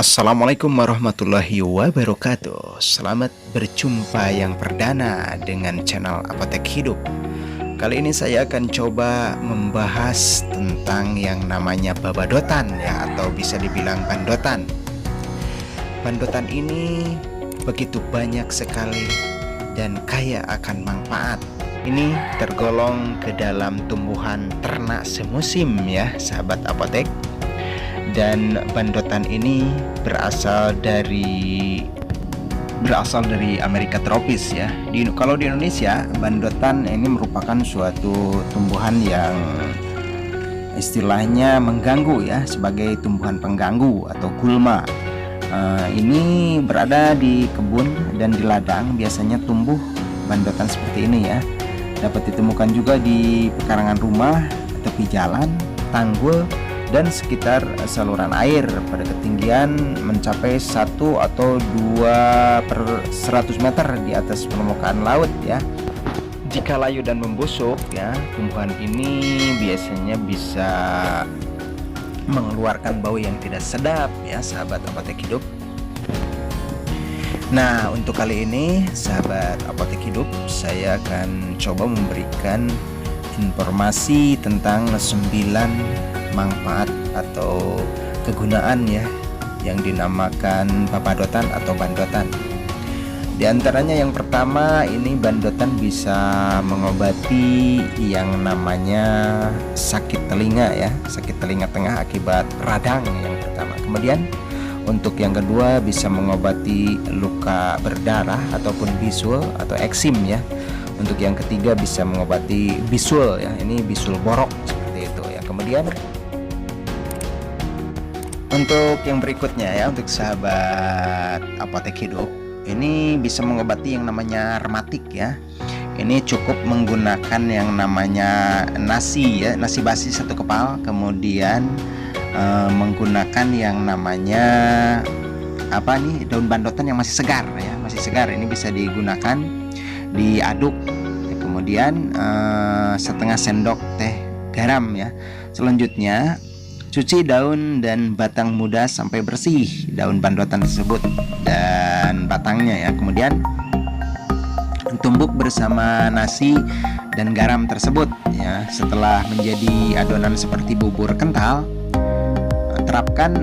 Assalamualaikum warahmatullahi wabarakatuh. Selamat berjumpa yang perdana dengan channel Apotek Hidup. Kali ini saya akan coba membahas tentang yang namanya babadotan ya, atau bisa dibilang bandotan. Bandotan ini begitu banyak sekali dan kaya akan manfaat. Ini tergolong ke dalam tumbuhan ternak semusim ya, sahabat apotek. Dan bandotan ini berasal dari Amerika tropis ya. Kalau di Indonesia, bandotan ini merupakan suatu tumbuhan yang istilahnya mengganggu ya, sebagai tumbuhan pengganggu atau gulma. Ini berada di kebun dan di ladang, biasanya tumbuh bandotan seperti ini ya. Dapat ditemukan juga di pekarangan rumah, tepi jalan, tanggul, dan sekitar saluran air pada ketinggian mencapai 1 atau 2 per 100 meter di atas permukaan laut ya. Jika layu dan membusuk ya, tumbuhan ini biasanya bisa mengeluarkan bau yang tidak sedap ya, sahabat apotek hidup. Nah, untuk kali ini sahabat apotek hidup, saya akan coba memberikan informasi tentang 9 manfaat atau kegunaan ya yang dinamakan babadotan atau bandotan. Di antaranya yang pertama, ini bandotan bisa mengobati yang namanya sakit telinga ya, sakit telinga tengah akibat radang yang pertama. Kemudian untuk yang kedua, bisa mengobati luka berdarah ataupun bisul atau eksim ya. Untuk yang ketiga, bisa mengobati bisul ya, ini bisul borok seperti itu ya. Kemudian untuk yang berikutnya ya, untuk sahabat apotek hidup, ini bisa mengobati yang namanya rematik ya. Ini cukup menggunakan yang namanya nasi ya, nasi basi 1 kepal, kemudian menggunakan yang namanya daun bandotan yang masih segar ya, masih segar. Ini bisa digunakan, diaduk, kemudian setengah sendok teh garam ya. Selanjutnya cuci daun dan batang muda sampai bersih daun bandotan tersebut dan batangnya ya. Kemudian tumbuk bersama nasi dan garam tersebut ya. Setelah menjadi adonan seperti bubur kental, terapkan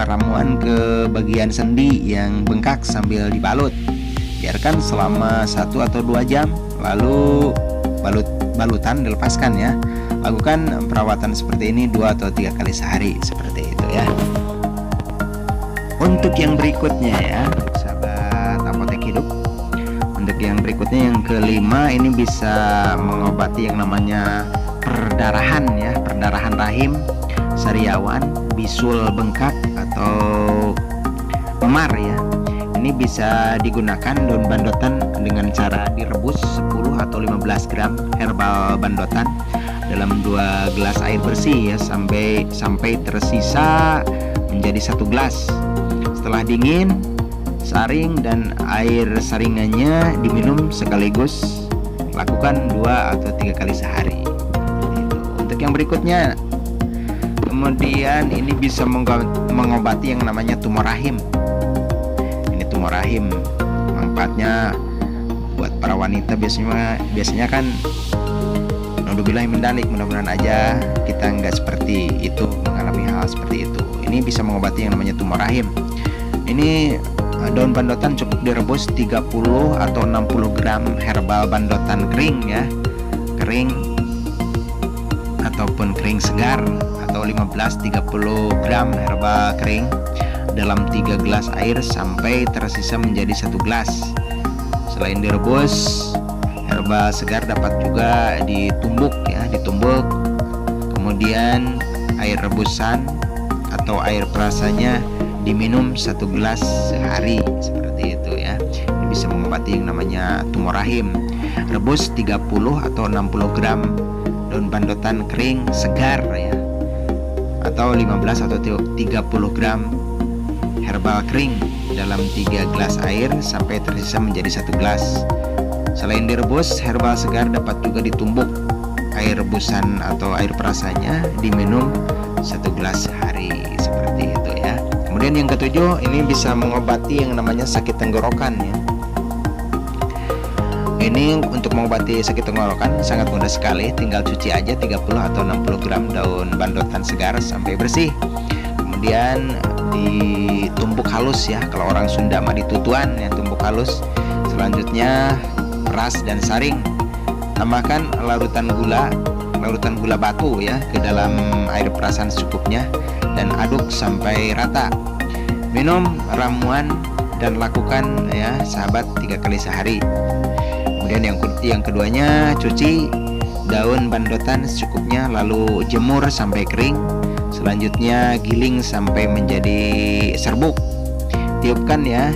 ramuan ke bagian sendi yang bengkak sambil dibalut. Biarkan selama 1 atau 2 jam, lalu balutan dilepaskan ya. Lakukan perawatan seperti ini 2 atau 3 kali sehari, seperti itu ya. Untuk yang berikutnya ya, sahabat apotek hidup, untuk yang berikutnya yang kelima, ini bisa mengobati yang namanya perdarahan ya, perdarahan rahim, sariawan, bisul bengkak atau memar ya. Ini bisa digunakan daun bandotan dengan cara direbus 10 atau 15 gram herbal bandotan dalam 2 gelas air bersih ya, sampai tersisa menjadi 1 gelas. Setelah dingin, saring dan air saringannya diminum sekaligus. Lakukan 2 atau 3 kali sehari. Untuk yang berikutnya, kemudian ini bisa mengobati yang namanya tumor rahim. Ini tumor rahim, manfaatnya buat para wanita biasanya kan, mudah-mudahan aja kita nggak seperti itu, mengalami hal seperti itu. Ini bisa mengobati yang namanya tumor rahim. Ini daun bandotan cukup direbus 30 atau 60 gram herbal bandotan kering ya, kering ataupun kering segar, atau 15-30 gram herbal kering dalam 3 gelas air sampai tersisa menjadi 1 gelas. Selain direbus, herbal segar dapat juga ditumbuk ya, ditumbuk. Kemudian air rebusan atau air perasanya diminum 1 gelas sehari, seperti itu ya. Ini bisa mengobati yang namanya tumor rahim. Rebus 30 atau 60 gram daun bandotan kering segar ya, atau 15 atau 30 gram herbal kering dalam 3 gelas air sampai tersisa menjadi 1 gelas. Selain direbus, herbal segar dapat juga ditumbuk. Air rebusan atau air perasanya diminum 1 gelas sehari, seperti itu ya. Kemudian yang ketujuh, ini bisa mengobati yang namanya sakit tenggorokan ya. Ini untuk mengobati sakit tenggorokan sangat mudah sekali, tinggal cuci aja 30 atau 60 gram daun bandotan segar sampai bersih. Kemudian ditumbuk halus ya, kalau orang Sunda mah ditutuan ya, tumbuk halus. Selanjutnya peras dan saring. Tambahkan larutan gula batu ya ke dalam air perasan secukupnya dan aduk sampai rata. Minum ramuan dan lakukan ya sahabat 3 kali sehari. Kemudian yang keduanya, cuci daun bandotan secukupnya lalu jemur sampai kering. Selanjutnya giling sampai menjadi serbuk. Tiupkan ya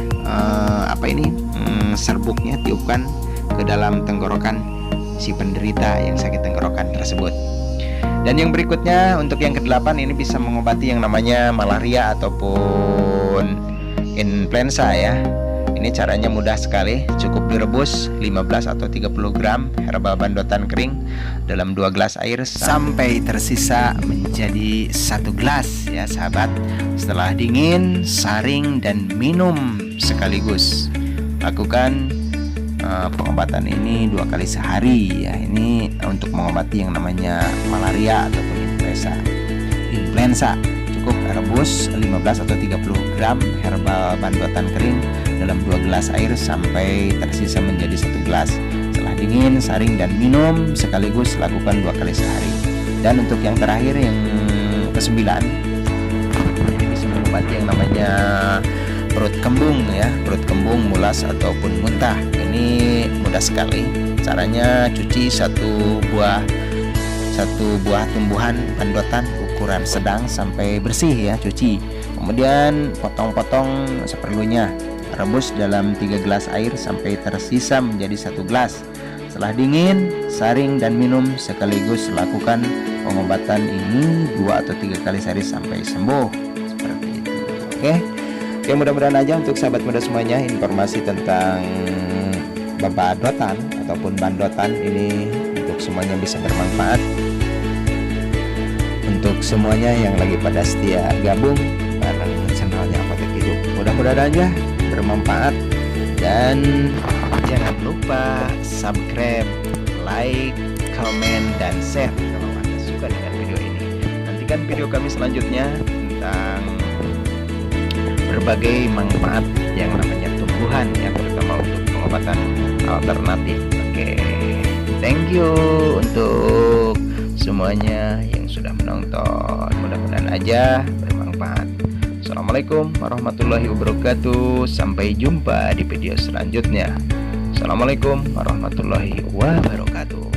serbuknya tiupkan ke dalam tenggorokan si penderita yang sakit tenggorokan tersebut. Dan yang berikutnya, untuk yang ke-8, ini bisa mengobati yang namanya malaria ataupun influenza ya. Ini caranya mudah sekali, cukup direbus 15 atau 30 gram herbal bandotan kering dalam 2 gelas air sampai tersisa menjadi 1 gelas ya sahabat. Setelah dingin, saring dan minum sekaligus. Lakukan pengobatan ini 2 kali sehari ya. Ini untuk mengobati yang namanya malaria ataupun influenza. Cukup rebus 15 atau 30 gram herbal bandotan kering dalam 2 gelas air sampai tersisa menjadi 1 gelas. Setelah dingin, saring dan minum sekaligus, lakukan 2 kali sehari. Dan untuk yang terakhir, yang ke-9, ini bisa mengobati yang namanya perut kembung ya, perut kembung, mulas ataupun muntah. Ini mudah sekali. Caranya cuci satu buah tumbuhan bandotan ukuran sedang sampai bersih ya, cuci. Kemudian potong-potong seperlunya. Rebus dalam 3 gelas air sampai tersisa menjadi 1 gelas. Setelah dingin, saring dan minum sekaligus. Lakukan pengobatan ini 2 atau 3 kali sehari sampai sembuh. Seperti itu. Oke. Ya, mudah-mudahan aja untuk sahabat muda semuanya informasi tentang babadotan ataupun bandotan ini untuk semuanya bisa bermanfaat. Untuk semuanya yang lagi pada setia gabung bareng channelnya Apotek Hidup, mudah-mudahan aja bermanfaat. Dan jangan lupa subscribe, like, comment, dan share kalau Anda suka dengan video ini. Nantikan video kami selanjutnya tentang berbagai manfaat yang namanya tumbuhan ya, terutama untuk pengobatan alternatif. Oke, thank you untuk semuanya yang sudah menonton. Mudah-mudahan aja bermanfaat. Assalamualaikum warahmatullahi wabarakatuh. Sampai jumpa di video selanjutnya. Assalamualaikum warahmatullahi wabarakatuh.